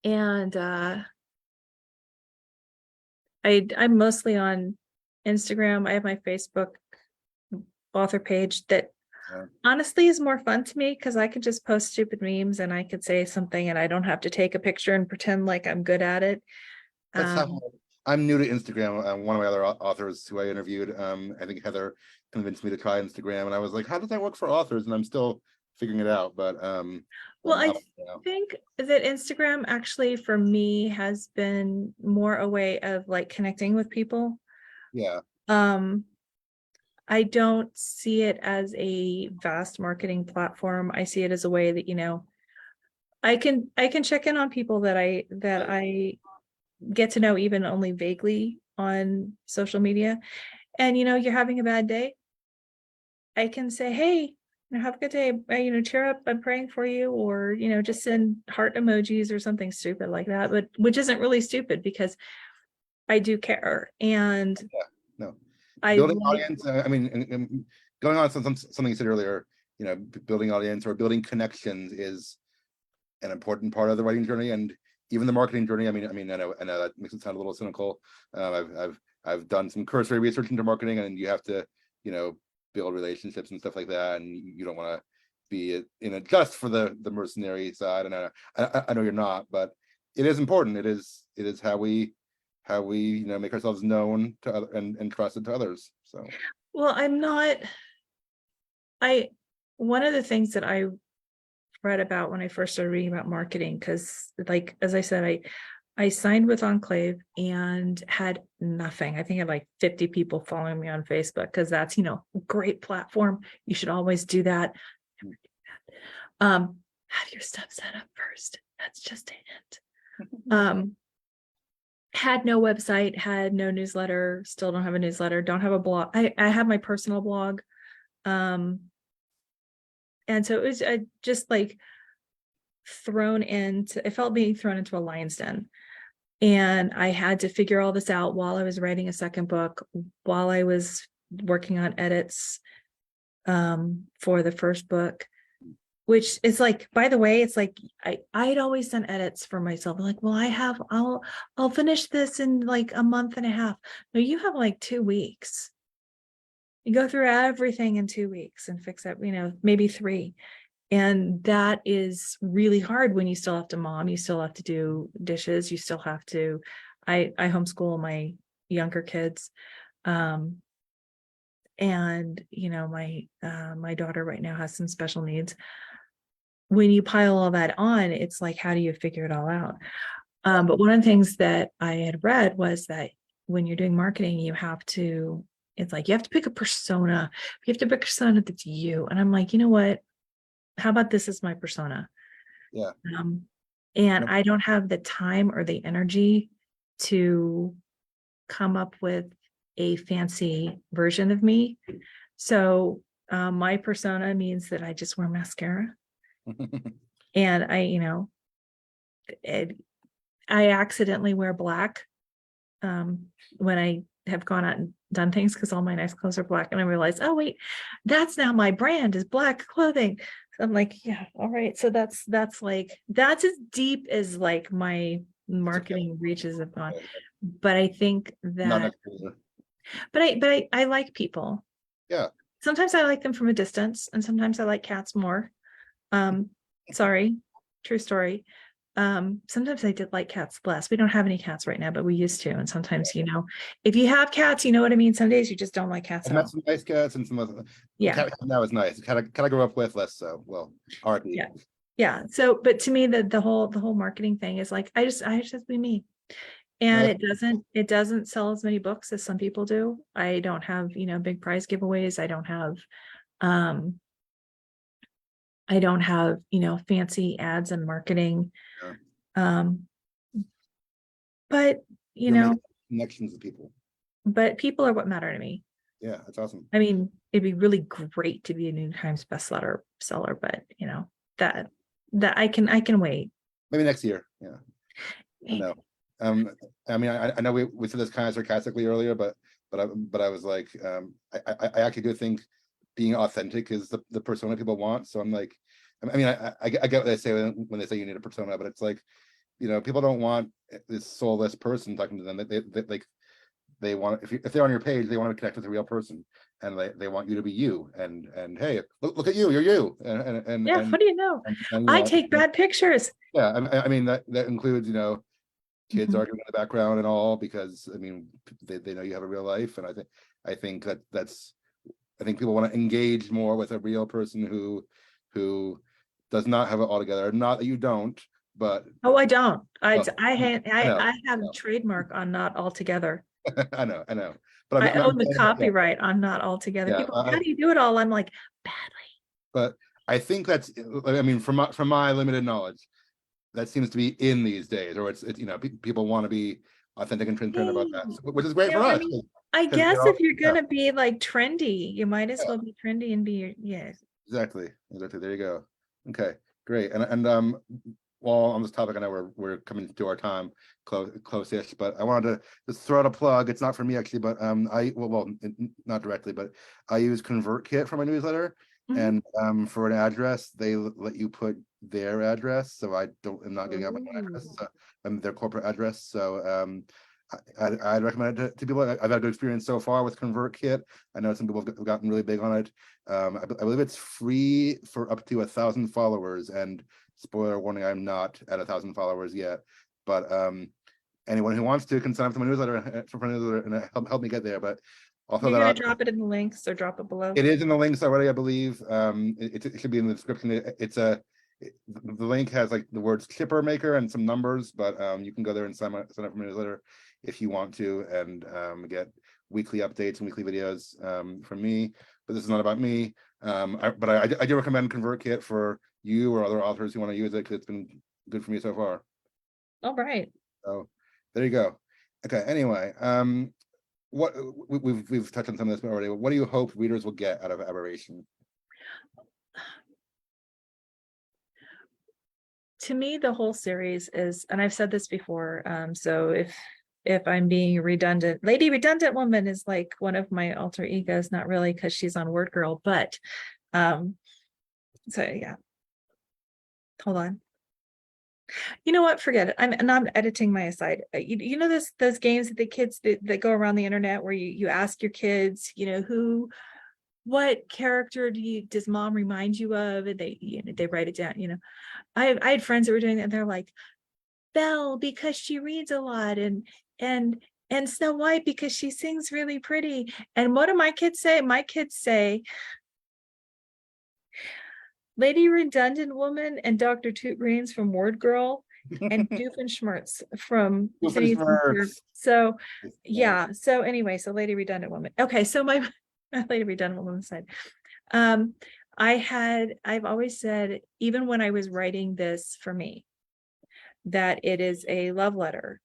And I'm mostly on Instagram. I have my Facebook author page that Yeah. honestly is more fun to me because I could just post stupid memes and I could say something and I don't have to take a picture and pretend like I'm good at it. That's how Um, I'm new to Instagram. One of my other authors who I interviewed, I think Heather convinced me to try Instagram, and I was like, "How does that work for authors?" And I'm still figuring it out. But well, I you know, think that Instagram actually for me has been more a way of like connecting with people. yeah, Um, I don't see it as a vast marketing platform. I see it as a way that, I can check in on people that I get to know even only vaguely on social media. And you're having a bad day. I can say, hey, have a good day. Cheer up. I'm praying for you, or just send heart emojis or something stupid like that, but which isn't really stupid because I do care. And no, I building like, audience. I mean, and going on something you said earlier. Building audience or building connections is an important part of the writing journey, and even the marketing journey. I know that makes it sound a little cynical. I've done some cursory research into marketing, and you have to, build relationships and stuff like that, and you don't want to be in it just for the mercenary side. And I know you're not, but it is important. It is how we make ourselves known to other and trusted to others. So well, I'm not, I, one of the things that I read about when I first started reading about marketing, because like as I said, I signed with Enclave and had nothing. I think I had like 50 people following me on Facebook because that's a great platform. You should always do that. Have your stuff set up first. That's just a hint. Had no website, had no newsletter, still don't have a newsletter, don't have a blog. I have my personal blog. And so it was just like it felt being thrown into a lion's den. And I had to figure all this out while I was writing a second book, while I was working on edits for the first book, which is like, by the way, it's like I'd always done edits for myself. I'm like, well, I'll finish this in like a month and a half. No, you have like 2 weeks. You go through everything in 2 weeks and fix it, maybe 3. And that is really hard when you still have to mom, you still have to do dishes, you still have to, I homeschool my younger kids. And my daughter right now has some special needs. When you pile all that on, it's like, how do you figure it all out? But one of the things that I had read was that when you're doing marketing, it's like you have to pick a persona. You have to pick a persona that's you. And I'm like, you know what? How about this is my persona? yeah, And no, I don't have the time or the energy to come up with a fancy version of me. So my persona means that I just wear mascara. And I accidentally wear black when I have gone out and done things because all my nice clothes are black. And I realize, oh wait, that's now my brand is black clothing. So I'm like, yeah, all right. So that's as deep as like my it's okay. marketing reaches have gone. But I think Not that, next year. but I like people. Yeah. Sometimes I like them from a distance, and sometimes I like cats more. Um, sorry, true story. Sometimes I did like cats less. We don't have any cats right now, but we used to. And sometimes, if you have cats, you know what I mean? Some days you just don't like cats I've at met all. some nice cats and some other. The Yeah. cat now is nice. Cat I grew up with, less so. Well, RP. Yeah. Yeah. So, but to me, the whole marketing thing is like, I just have to be me. And No, it doesn't sell as many books as some people do. I don't have, big prize giveaways. Um, I don't have, fancy ads and marketing. no. Um, but, you You're know, making connections with people. but people are what matter to me. Yeah, that's awesome. I mean, it'd be really great to be a New York Times seller, but that that I can wait. Maybe next year. Yeah, I Maybe. know. Um, I know we said this kind of sarcastically earlier, but I was like, I actually do think being authentic is the persona people want. So I'm like, I mean, I get what they say when they say you need a persona, but it's like, people don't want this soulless person talking to them. They want, if they're on your page, they want to connect with a real person, and they want you to be you. And hey, look at you, you're you. Yeah, what do you know? And I take bad pictures. yeah, I mean that includes kids Mhm. arguing in the background and all, because I mean they know you have a real life, and I think I think people want to engage more with a real person who does not have it all together. Not that you don't, but Oh, I don't. well, I know, I have a trademark on not altogether. I know, but I own the saying that, yeah, copyright on not altogether. yeah, People, how do you do it all? I'm like, badly. but I think that's, I mean, from my limited knowledge, that seems to be in these days, or it's people want to be authentic and transparent about that, which is great for I us. mean, I Because guess they're if all, you're yeah, gonna be like trendy, you might as yeah, well be trendy and be your, yeah. exactly. There you go. Okay, great. And while on this topic, I know we're coming to our time close-ish, but I wanted to just throw out a plug. It's not for me actually, but not directly, but I use ConvertKit for my newsletter, Mhm. and for an address, they let you put their address, so I'm not giving out my own address, Ooh. their corporate address. So I'd recommend it to people. I've had a good experience so far with ConvertKit. I know some people have gotten really big on it. I believe it's free for up to 1,000 followers, and spoiler warning, I'm not at 1,000 followers yet, but anyone who wants to can sign up to my newsletter and help me get there. But I'll throw You're that gonna out. drop it in the links or drop it below. It is in the links already, I believe. It should be in the description. The link has like the words chipper maker and some numbers, but you can go there and sign up for my newsletter if you want to, and get weekly updates and weekly videos from me. But this is not about me. I do recommend ConvertKit for you or other authors who want to use it, because it's been good for me so far. All right. So there you go. Okay. Anyway, what we've touched on some of this already. What do you hope readers will get out of Aberration? To me, the whole series is, and I've said this before, so if I'm being redundant, Lady Redundant Woman is like one of my alter egos, not really because she's on Word Girl, but so yeah. Hold on. You know what? Forget it. I'm editing my aside. You know those games that the kids that go around the internet where you ask your kids, what character does mom remind you of? And they write it down, I had friends that were doing that, and they're like, Belle because she reads a lot, and Snow White because she sings really pretty. And what do my kids say? My kids say Lady Redundant Woman and Dr. Toot Brains from Word Girl and Doofenshmirtz from Phineas and Ferb. So yeah. So anyway, so Lady Redundant Woman. Okay, so my Lady Redundant Woman said, um, I've always said, even when I was writing this for me, that it is a love letter.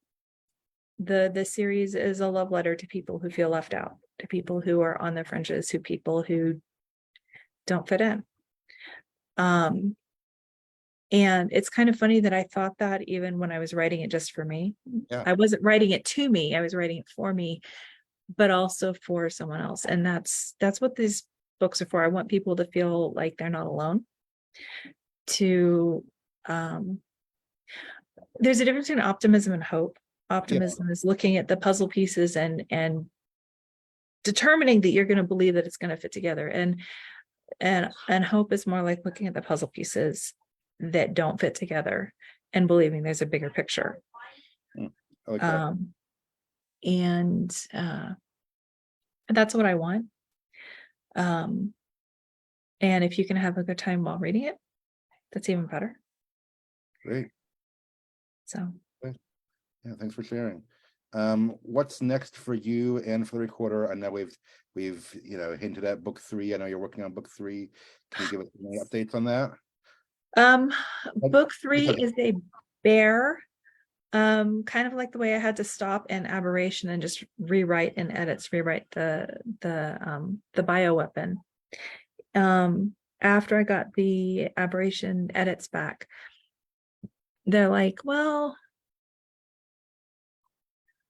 The series is a love letter to people who feel left out, to people who are on the fringes, to people who don't fit in. And it's kind of funny that I thought that even when I was writing it just for me. Yeah. I wasn't writing it to me, I was writing it for me, but also for someone else. And that's what these books are for. I want people to feel like they're not alone. To there's a difference between optimism and hope. Yeah. Optimism is looking at the puzzle pieces and determining that you're going to believe that it's going to fit together. And hope is more like looking at the puzzle pieces that don't fit together and believing there's a bigger picture. I like that. And that's what I want. And if you can have a good time while reading it, that's even better. Great. So Yeah, thanks for sharing. What's next for you and for the recorder? I know we've hinted at book 3. I know you're working on book 3. Can you give us any updates on that? book 3 is a bear, kind of like the way I had to stop in Aberration and just rewrite the bioweapon. After I got the Aberration edits back, they're like, well,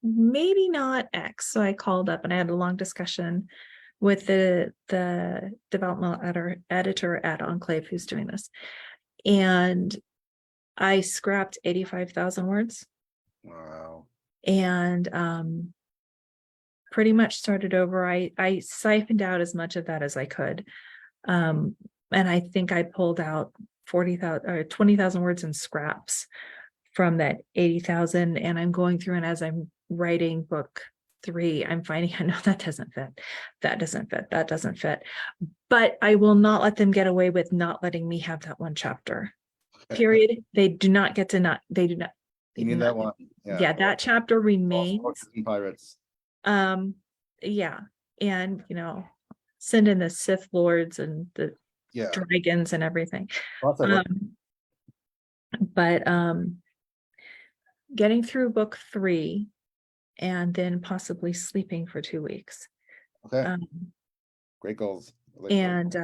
maybe not X. So I called up and I had a long discussion with the developmental editor at Enclave who's doing this. And I scrapped 85,000 words Wow. and pretty much started over. I siphoned out as much of that as I could. And I think I pulled out 40,000 or 20,000 words in scraps from that 80,000. And I'm going through, and as I'm writing book 3, I'm finding, I know that doesn't fit. That doesn't fit. That doesn't fit. But I will not let them get away with not letting me have that one chapter. Period. They do not get to not, they do not. You need that one. Yeah, that chapter remains. Pirates. Yeah. And send in the Sith Lords and the dragons and everything. But getting through book 3 and then possibly sleeping for 2 weeks. Okay. Great goals. And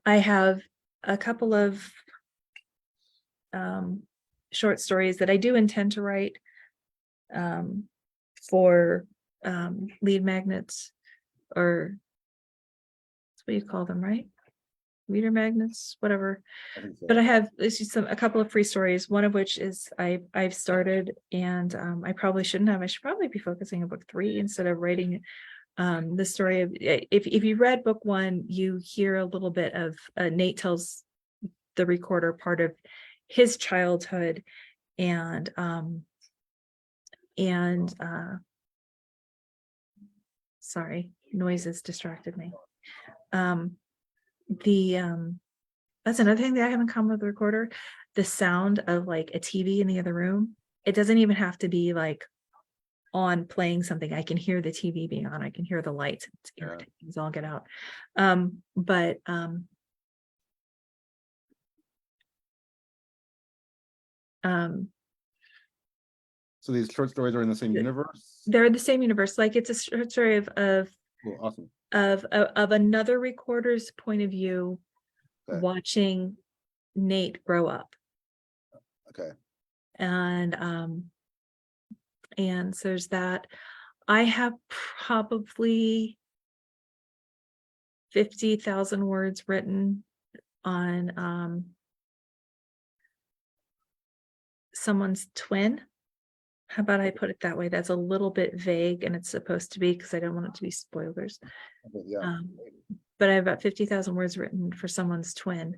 I have a couple of short stories that I do intend to write for lead magnets, or that's what you call them, right? Reader magnets, whatever. So. But I have a couple of free stories, one of which is I've started, and I probably shouldn't have. I should probably be focusing on book 3 instead of writing the story of, if you read book 1, you hear a little bit of Nate tells the recorder part of his childhood, and sorry, noises distracted me. That's another thing that I have in common with the recorder, the sound of like a TV in the other room. It doesn't even have to be like on playing something. I can hear the TV being on. I can hear the lights. It's irritating as all get out. So these short stories are in the same universe? They're in the same universe. Like it's a short story of cool, awesome. of another recorder's point of view, watching Nate grow up. Okay. And so there's that. I have probably 50,000 words written on someone's twin. How about I put it that way? That's a little bit vague, and it's supposed to be because I don't want it to be spoilers. Yeah. But I have about 50,000 words written for someone's twin,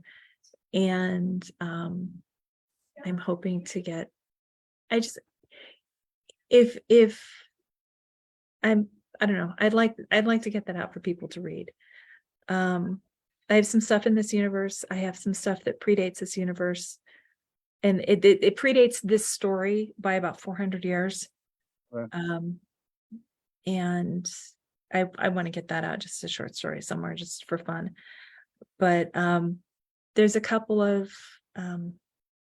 and I'm hoping to get. I don't know. I'd like to get that out for people to read. I have some stuff in this universe. I have some stuff that predates this universe, and it predates this story by about 400 years. Right. And I want to get that out, just a short story somewhere, just for fun. But there's a couple of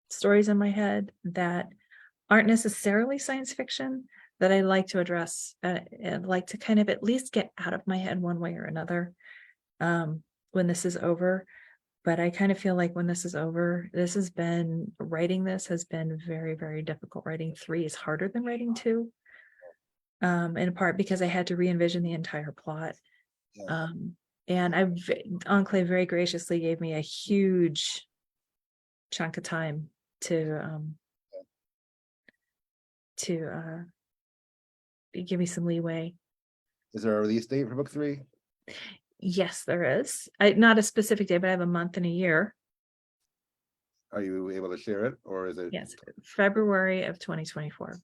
stories in my head that aren't necessarily science fiction that I like to address. I'd like to kind of at least get out of my head one way or another when this is over. But I kind of feel like when this is over, writing this has been very, very difficult. Writing 3 is harder than writing 2. In part because I had to re-envision the entire plot. Yeah. And Enclave very graciously gave me a huge chunk of time to give me some leeway. Is there a release date for book 3? Yes, there is. Not a specific date, but I have a month and a year. Are you able to share it, or is it? Yes, February of 2024.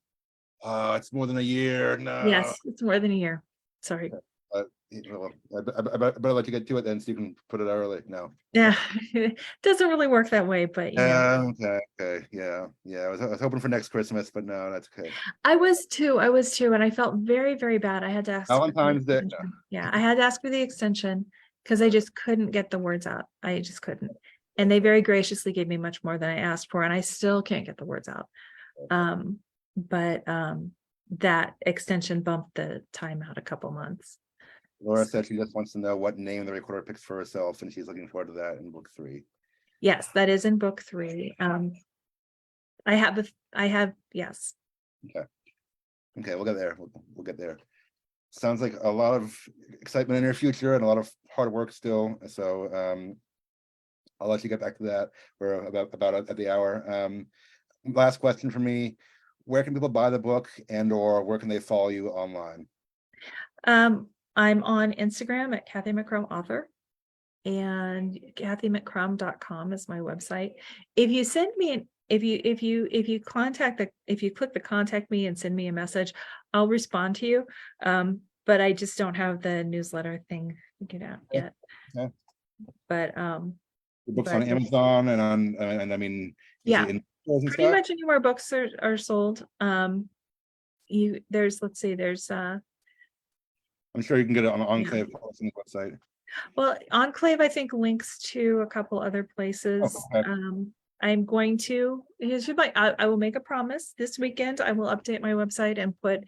It's more than a year. No. Yes, it's more than a year. Sorry. I better let you get to it then, so you can put it out early now. Yeah, it doesn't really work that way, but okay, yeah. I was hoping for next Christmas, but no, that's okay. I was too, and I felt very, very bad. I had to ask. Valentine's Day. Yeah, I had to ask for the extension because I just couldn't get the words out. I just couldn't, and they very graciously gave me much more than I asked for, and I still can't get the words out. But that extension bumped the time out a couple months. Laura said she just wants to know what name the recorder picks for herself, and she's looking forward to that in book 3. Yes, that is in book 3. I have yes. Okay, we'll get there. We'll get there. sounds like a lot of excitement in your future and a lot of hard work still. So I'll let you get back to that. We're about at the hour. Last question for me: where can people buy the book, and/or where can they follow you online? I'm on Instagram at Cathy McCrumb author, and cathymccrumb.com is my website. If you send me an if you click the contact me and send me a message, I'll respond to you. But I just don't have the newsletter thing figured out yet. Okay. But The book's on Amazon and and I mean, is yeah, it in stores and pretty stuff? much anywhere books are sold. There's I'm sure you can get it on yeah. Enclave Publishing's website. Well, Enclave, I think, links to a couple other places. Oh, okay. I'm going to, I will make a promise this weekend. I will update my website and put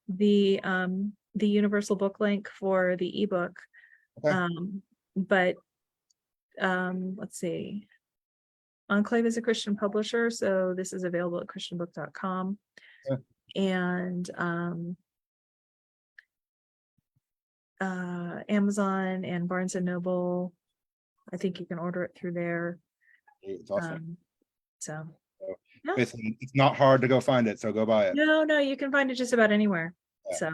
the universal book link for the ebook. Okay. But let's see. Enclave is a Christian publisher, so this is available at christianbook.com. Okay. And Amazon and Barnes and Noble. I think you can order it through there. It's awesome. So yeah. It's not hard to go find it, so go buy it. No, you can find it just about anywhere. Yeah. So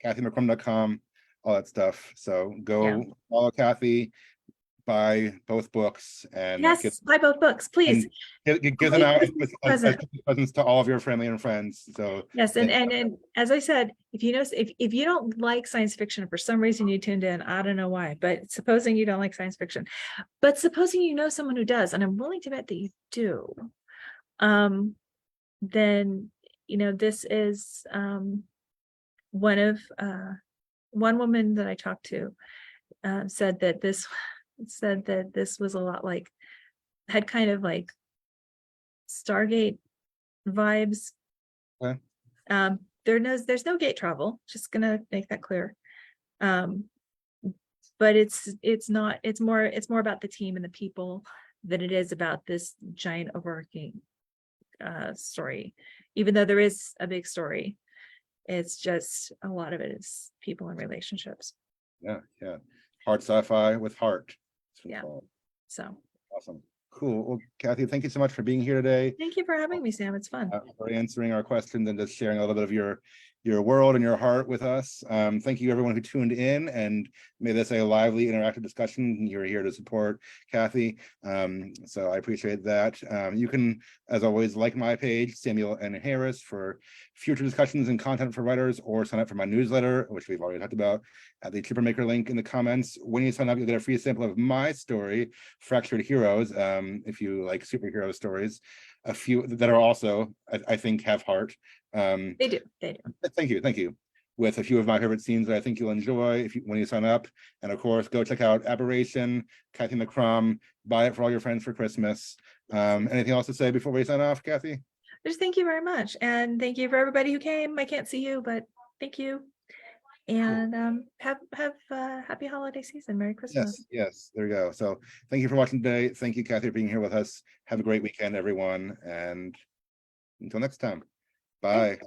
CathyMcCrumb.com, all that stuff. So go follow Cathy, buy both books, and yes, buy both books, please. Give them out as presents to all of your family and friends. So yes, and as I said, if you don't like science fiction, for some reason you tuned in, I don't know why, but supposing you don't like science fiction, but supposing you know someone who does, and I'm willing to bet that you do, then this is one woman that I talked to said that this was a lot like, had kind of like Stargate vibes. Okay. There's no gate travel, just gonna make that clear. But it's more about the team and the people than it is about this giant overarching story. Even though there is a big story, it's just a lot of it is people and relationships. Yeah. Hard sci-fi with heart. Yeah. So awesome. Cool. Well, Cathy, thank you so much for being here today. Thank you for having me, Sam. It's fun. For answering our questions and just sharing a little bit of your world and your heart with us. Thank you everyone who tuned in, and made this a lively, interactive discussion. You're here to support Cathy, so I appreciate that. You can, as always, like my page, Samuel N. Harris, for future discussions and content for writers, or sign up for my newsletter, which we've already talked about, at the Trippermaker link in the comments. When you sign up, you'll get a free sample of my story, Fractured Heroes, if you like superhero stories. A few that are also, I think, have heart. They do. Thank you. With a few of my favorite scenes that I think you'll enjoy when you sign up. And of course, go check out Aberration, Cathy McCrumb, buy it for all your friends for Christmas. Anything else to say before we sign off, Cathy? Just thank you very much. And thank you for everybody who came. I can't see you, but thank you. And have happy holiday season. Merry Christmas. Yes, there you go. So thank you for watching today. Thank you, Cathy, for being here with us. Have a great weekend, everyone. And until next time, bye.